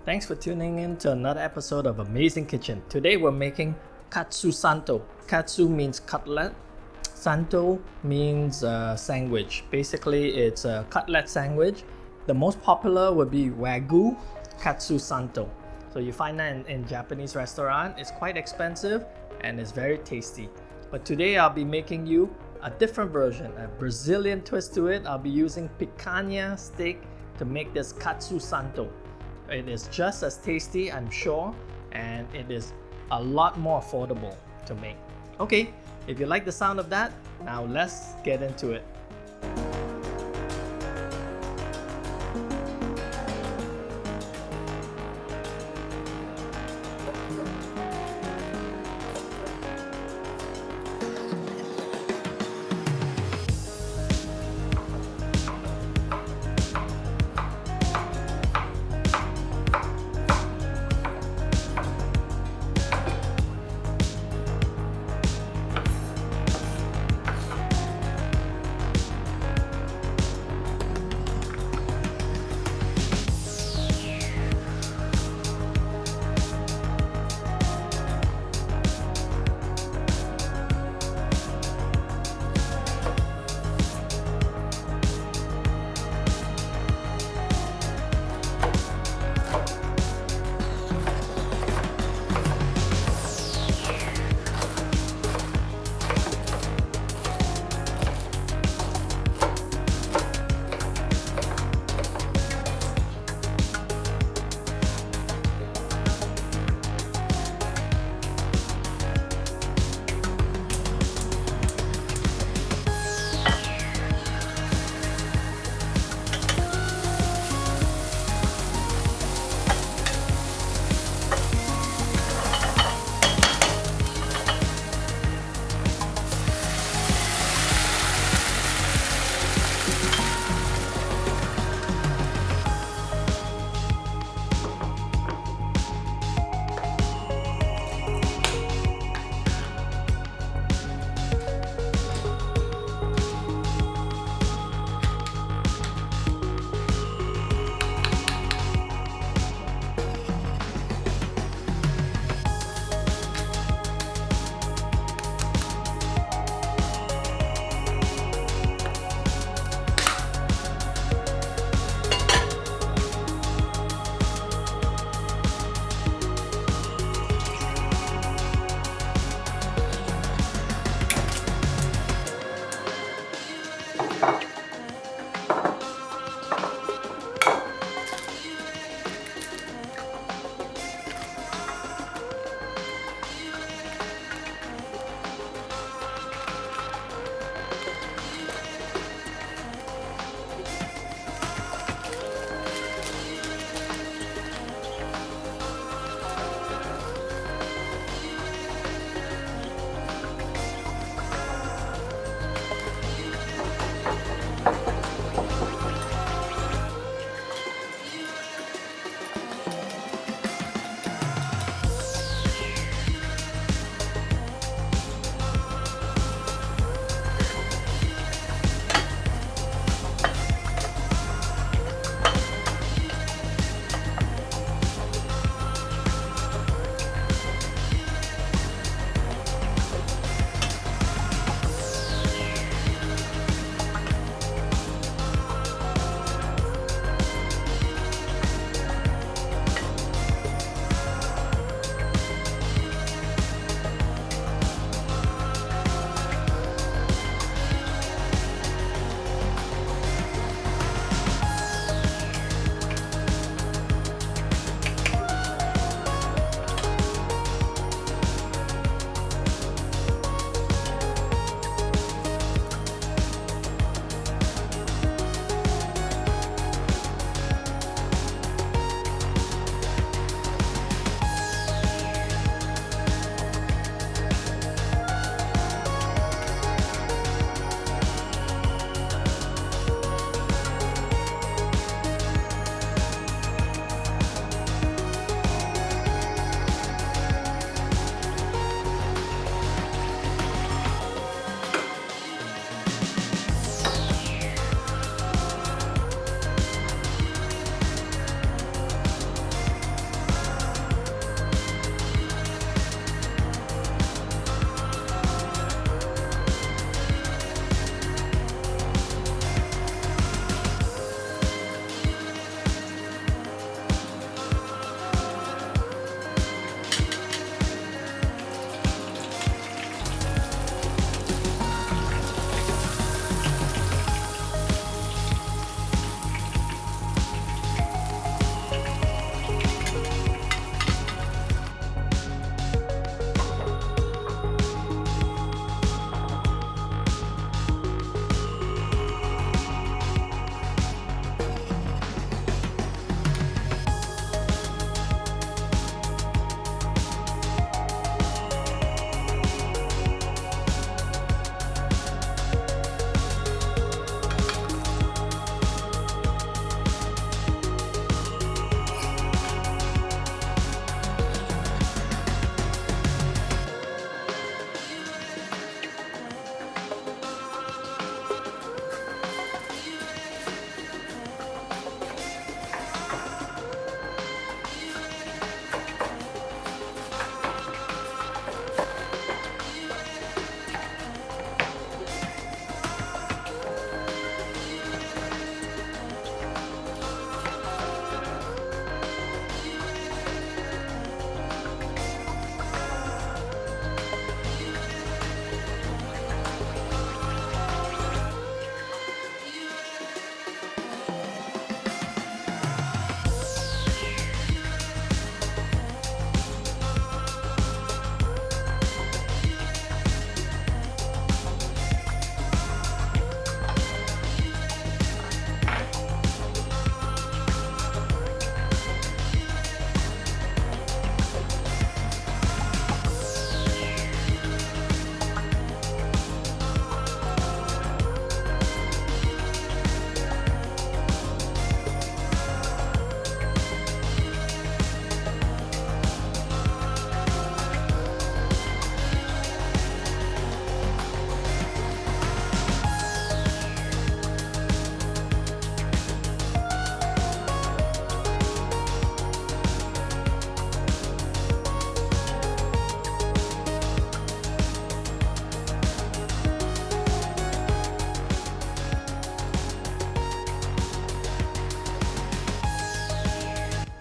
Thanks for tuning in to another episode of Amazing Kitchen. Today we're making Katsu Sando. Katsu means cutlet. Sando means sandwich. Basically, it's a cutlet sandwich. The most popular would be Wagyu Katsu Sando. So you find that in Japanese restaurant. It's quite expensive and it's very tasty. But today I'll be making you a different version, a Brazilian twist to it. I'll be using picanha steak to make this Katsu Sando. It is just as tasty, I'm sure, and it is a lot more affordable to make. Okay, if you like the sound of that, now let's get into it.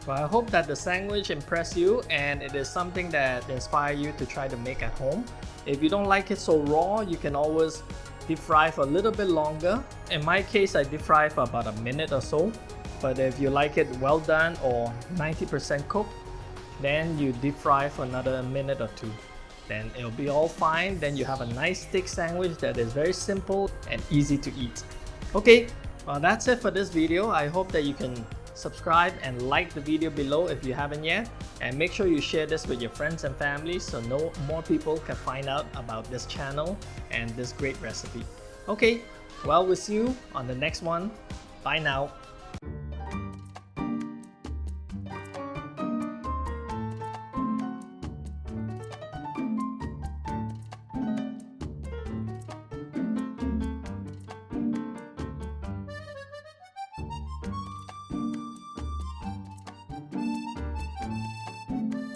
Well, I hope that the sandwich impressed you and it is something that inspires you to try to make at home. If you don't like it so raw, you can always deep fry for a little bit longer. In my case, I deep fry for about a minute or so. But if you like it well done or 90% cooked, then you deep fry for another minute or two. Then it'll be all fine. Then you have a nice thick sandwich that is very simple and easy to eat. Okay, well that's it for this video. I hope that you can subscribe and like the video below if you haven't yet, and make sure you share this with your friends and family so more people can find out about this channel and this great recipe. Okay, well we'll see you on the next one. Bye now.